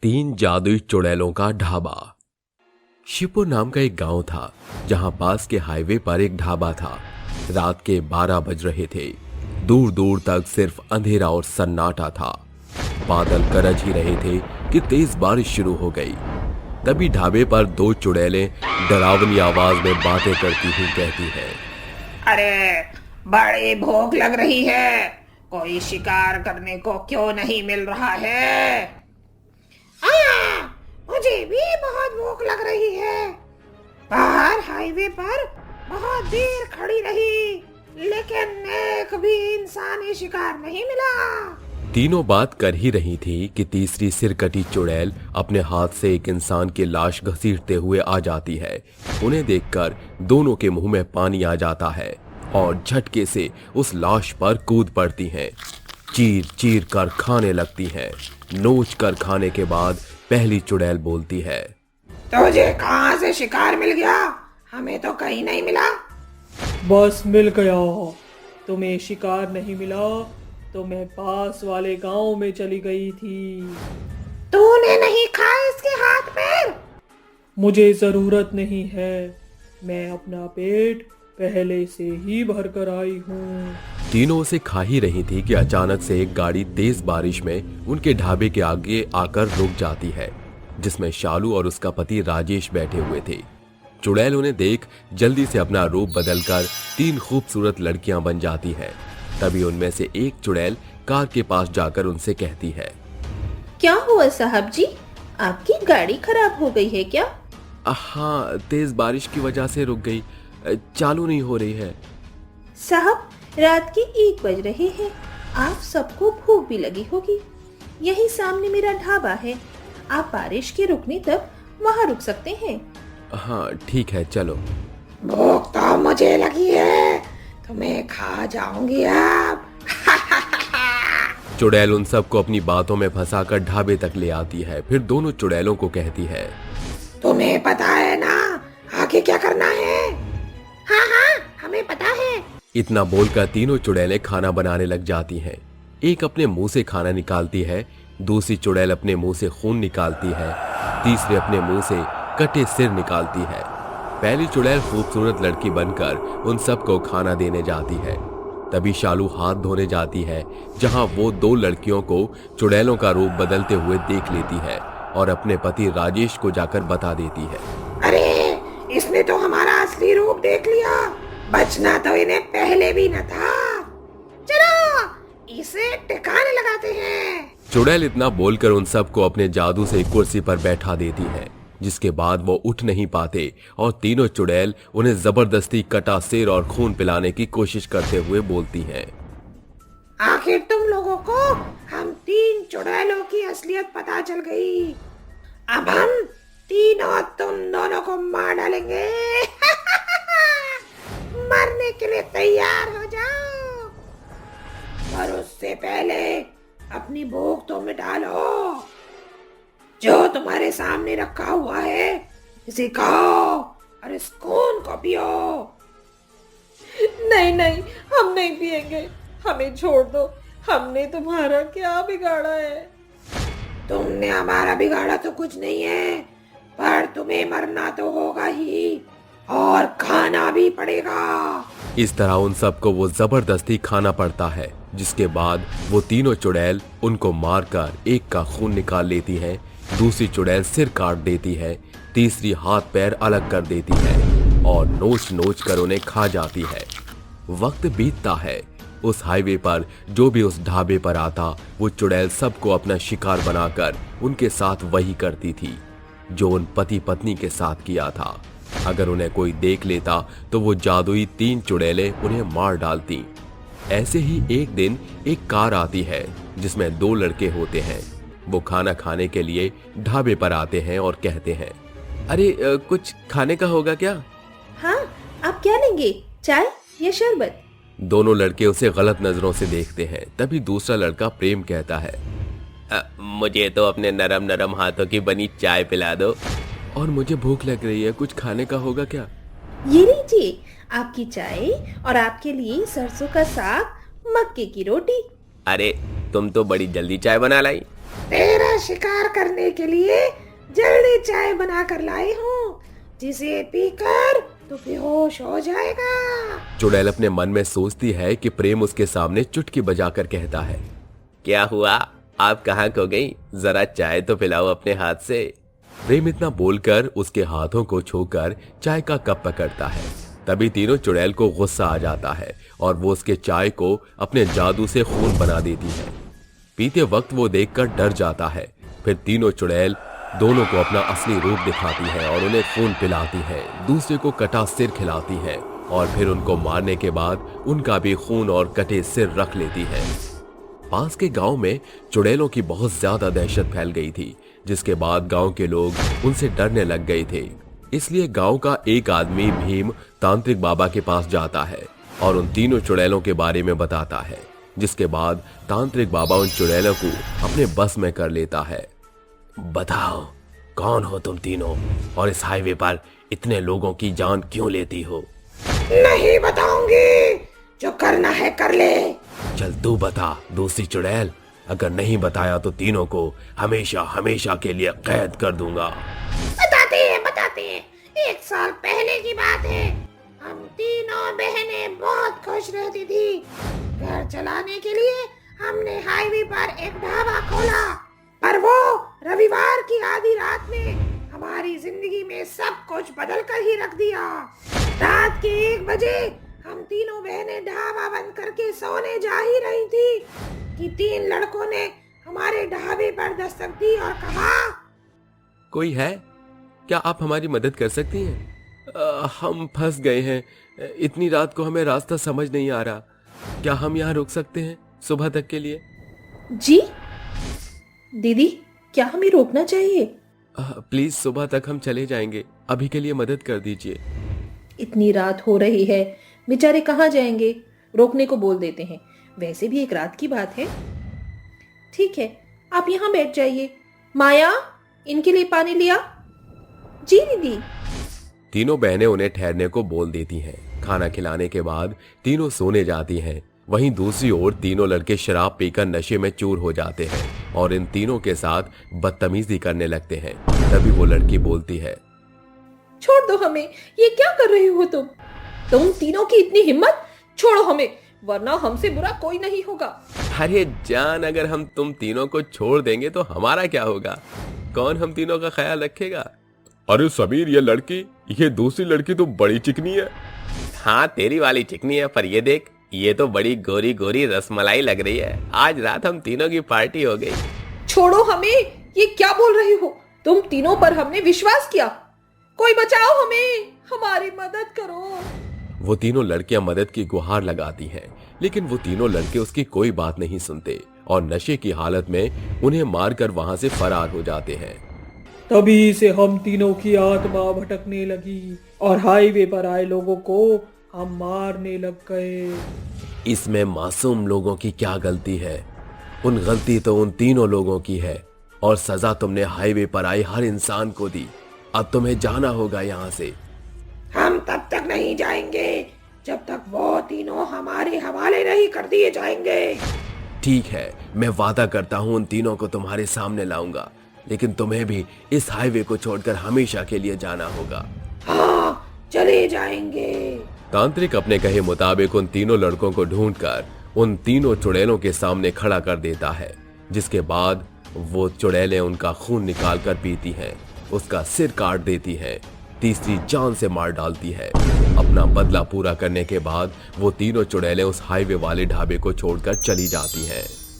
तीन जादुई चुड़ैलों का ढाबा। शिवपुर नाम का एक गांव था जहां पास के हाईवे पर एक ढाबा था। रात के 12 बज रहे थे। दूर दूर तक सिर्फ अंधेरा और सन्नाटा था। बादल गरज ही रहे थे कि तेज बारिश शुरू हो गई। तभी ढाबे पर दो चुड़ैलें डरावनी आवाज में बातें करती हुई कहती हैं, अरे बड़ी भूख लग रही है, कोई शिकार करने को क्यों नहीं मिल रहा है? हाँ, मुझे भी बहुत भूख लग रही है। बाहर हाईवे पर बहुत देर खड़ी रही, लेकिन एक भी इंसानी शिकार नहीं मिला। तीनों बात कर ही रही थी कि तीसरी सिरकटी चुड़ैल अपने हाथ से एक इंसान की लाश घसीटते हुए आ जाती है। उन्हें देखकर दोनों के मुंह में पानी आ जाता है और झटके से उस लाश पर कूद पड़ती हैं। चीर चीर कर खाने लगती हैं। नोच कर खाने के बाद पहली चुड़ैल बोलती है, तुझे कहाँ से शिकार मिल गया? हमें तो कहीं नहीं मिला। बस मिल गया। तुम्हें शिकार नहीं मिला तो मैं पास वाले गांव में चली गई थी। तूने नहीं खाया इसके हाथ पैर? मुझे जरूरत नहीं है, मैं अपना पेट पहले से ही भर कर आई हूँ। तीनों उसे खा ही रही थी कि अचानक से एक गाड़ी तेज बारिश में उनके ढाबे के आगे आकर रुक जाती है, जिसमें शालू और उसका पति राजेश बैठे हुए थे। चुड़ैल उन्हें देख जल्दी से अपना रूप बदलकर तीन खूबसूरत लड़कियां बन जाती हैं। तभी उनमें से एक चुड़ैल कार के पास जाकर उनसे कहती है, क्या हुआ साहब जी, आपकी गाड़ी खराब हो गई है क्या? हाँ, तेज बारिश की वजह से रुक गई, चालू नहीं हो रही है। साहब, रात के 1 बज रहे हैं, आप सबको भूख भी लगी होगी। यही सामने मेरा ढाबा है, आप बारिश के रुकने तक वहाँ रुक सकते हैं। हाँ ठीक है, चलो। भूख तो मुझे लगी है, तुम्हें खा जाऊंगी अब। चुड़ैल उन सबको अपनी बातों में फंसाकर ढाबे तक ले आती है। फिर दोनों चुड़ैलों को कहती है, तुम्हें पता है ना आगे क्या करना है? हाँ हाँ, हमें पता है। इतना बोलकर तीनों चुड़ैलें खाना बनाने लग जाती हैं। एक अपने मुंह से खाना निकालती है, दूसरी चुड़ैल अपने मुंह से खून निकालती है, तीसरी अपने मुंह से कटे सिर निकालती है। पहली चुड़ैल खूबसूरत लड़की बनकर उन सबको खाना देने जाती है। तभी शालू हाथ धोने जाती है, जहां वो दो लड़कियों को चुड़ैलों का रूप बदलते हुए देख लेती है और अपने पति राजेश को जाकर बता देती है। अरे इसने तो हमारा असली रूप देख लिया, बचना तो इन्हें पहले भी न था। चलो इसे ठिकाने लगाते हैं। चुड़ैल इतना बोलकर उन सबको अपने जादू से कुर्सी पर बैठा देती है, जिसके बाद वो उठ नहीं पाते और तीनों चुड़ैल उन्हें जबरदस्ती कटा सिर और खून पिलाने की कोशिश करते हुए बोलती हैं, आखिर तुम लोगों को हम तीन चुड़ैलों की असलियत पता चल गई। अब हम तीनों तुम दोनों को मार डालेंगे। मरने के लिए तैयार हो जाओ, पर उससे पहले अपनी भूख तो मिटा लो। जो तुम्हारे सामने रखा हुआ है इसे खाओ और इस खून को पियो। नहीं नहीं, हम नहीं पिएंगे, हमें छोड़ दो, हमने तुम्हारा क्या बिगाड़ा है? तुमने हमारा बिगाड़ा तो कुछ नहीं है, पर तुम्हें मरना तो होगा ही और खाना भी पड़ेगा। इस तरह उन सबको वो जबरदस्ती खाना पड़ता है, जिसके बाद वो तीनों चुड़ैल उनको मारकर एक का खून निकाल लेती है, दूसरी चुड़ैल सिर काट देती है, तीसरी हाथ पैर अलग कर देती है और नोच नोच कर उन्हें खा जाती है। वक्त बीतता है। उस हाईवे पर जो भी उस ढाबे पर आता, वो चुड़ैल सबको अपना शिकार बनाकर उनके साथ वही करती थी जो उन पति पत्नी के साथ किया था। अगर उन्हें कोई देख लेता तो वो जादुई तीन चुड़ैलें उन्हें मार डालती। ऐसे ही एक दिन एक कार आती है जिसमें दो लड़के होते हैं। वो खाना खाने के लिए ढाबे पर आते हैं और कहते हैं, अरे कुछ खाने का होगा क्या? हाँ, आप क्या लेंगे, चाय या शरबत? दोनों लड़के उसे गलत नजरों से देखते हैं। तभी दूसरा लड़का प्रेम कहता है, मुझे तो अपने नरम नरम हाथों की बनी चाय पिला दो। और मुझे भूख लग रही है, कुछ खाने का होगा क्या? ये लीजिए आपकी चाय और आपके लिए सरसों का साग, मक्के की रोटी। अरे तुम तो बड़ी जल्दी चाय बना लाई। तेरा शिकार करने के लिए जल्दी चाय बना कर लाई हूँ, जिसे पीकर तू बेहोश हो जाएगा। चुड़ैल अपने मन में सोचती है कि प्रेम उसके सामने चुटकी बजाकर कहता है, क्या हुआ, आप कहाँ खो गई, जरा चाय तो पिलाओ अपने हाथ से। प्रेम इतना बोलकर उसके हाथों को छूकर चाय का कप पकड़ता है। तभी तीनों चुड़ैल को गुस्सा आ जाता है और वो उसके चाय को अपने जादू से खून बना देती है। पीते वक्त वो देखकर डर जाता है। फिर तीनों चुड़ैल दोनों को अपना असली रूप दिखाती है और उन्हें खून पिलाती है, दूसरे को कटा सिर खिलाती है और फिर उनको मारने के बाद उनका भी खून और कटे सिर रख लेती है। पास के गांव में चुड़ैलों की बहुत ज्यादा दहशत फैल गई थी, जिसके बाद गांव के लोग उनसे डरने लग गए थे। इसलिए गांव का एक आदमी भीम तांत्रिक बाबा के पास जाता है और उन तीनों चुड़ैलों के बारे में बताता है, जिसके बाद तांत्रिक बाबा उन चुड़ैलों को अपने बस में कर लेता है। बताओ, कौन हो तुम तीनों और इस हाईवे पर इतने लोगों की जान क्यों लेती हो? नहीं बताऊंगी, जो करना है कर ले। चल तू बता दूसरी चुड़ैल, अगर नहीं बताया तो तीनों को हमेशा हमेशा के लिए कैद कर दूंगा। बताते हैं, 1 साल पहले की बात है। हम तीनों बहनें बहुत खुश रहती थी। घर चलाने के लिए हमने हाईवे पर एक ढाबा खोला, पर वो रविवार की आधी रात में हमारी जिंदगी में सब कुछ बदल कर ही रख दिया। रात के 1 बजे हम तीनों बहनें ढाबा बंद करके सोने जा ही रही थी कि 3 लड़कों ने हमारे ढाबे पर दस्तक दी और कहा, कोई है क्या, आप हमारी मदद कर सकती हैं? हम फंस गए हैं, इतनी रात को हमें रास्ता समझ नहीं आ रहा, क्या हम यहाँ रुक सकते हैं सुबह तक के लिए? जी दीदी, क्या हमें रोकना चाहिए? प्लीज सुबह तक हम चले जाएंगे, अभी के लिए मदद कर दीजिए। इतनी रात हो रही है, बेचारे कहाँ जाएंगे? रोकने को बोल देते हैं, वैसे भी एक रात की बात है। ठीक है, आप यहाँ बैठ जाइए। माया, इनके लिए पानी लिया। जी दीदी। तीनों बहनें उन्हें ठहरने को बोल देती हैं। खाना खिलाने के बाद तीनों सोने जाती हैं। वहीं दूसरी ओर तीनों लड़के शराब पीकर नशे में चूर हो जाते हैं और इन तीनों के साथ बदतमीजी करने लगते हैं। तभी वो लड़की बोलती है, छोड़ दो हमें, ये क्या कर रही हो तुम तीनों की इतनी हिम्मत? छोड़ो हमें, वरना हमसे बुरा कोई नहीं होगा। अरे जान, अगर हम तुम तीनों को छोड़ देंगे तो हमारा क्या होगा? कौन हम तीनों का ख्याल रखेगा? अरे समीर, ये दूसरी लड़की तो बड़ी चिकनी है। हाँ, तेरी वाली चिकनी है, पर ये देख, ये तो बड़ी गोरी गोरी रसमलाई लग रही है। आज रात हम तीनों की पार्टी हो गई। छोड़ो हमें, ये क्या बोल रही हो? तुम तीनों पर हमने विश्वास किया। कोई बचाओ हमें, हमारी मदद करो। वो तीनों लड़कियां मदद की गुहार लगाती हैं, लेकिन वो तीनों लड़के उसकी कोई बात नहीं सुनते और नशे की हालत में उन्हें मारकर वहां से फरार हो जाते हैं। तभी से हम तीनों की आत्मा भटकने लगी और हाईवे पर आए लोगों को हम मारने लग गए। इसमें मासूम लोगों की क्या गलती है? गलती तो उन तीनों लोगों की है और सजा तुमने हाईवे पर आए हर इंसान को दी। अब तुम्हें जाना होगा यहाँ से। हम तब तक नहीं जाएंगे जब तक वो तीनों हमारे हवाले नहीं कर दिए जाएंगे। ठीक है, मैं वादा करता हूँ उन तीनों को तुम्हारे सामने लाऊंगा, लेकिन तुम्हें भी इस हाईवे को छोड़कर हमेशा के लिए जाना होगा। हाँ, चले जाएंगे। तांत्रिक अपने कहे मुताबिक उन तीनों लड़कों को ढूंढकर उन तीनों चुड़ैलों के सामने खड़ा कर देता है, जिसके बाद वो चुड़ैलें उनका खून निकाल कर पीती हैं, उसका सिर काट देती हैं, तीसरी जान से मार डालती है। अपना बदला पूरा करने के बाद वो तीनों चुड़ैलें उस हाईवे वाले ढाबे को छोड़कर चली जाती हैं।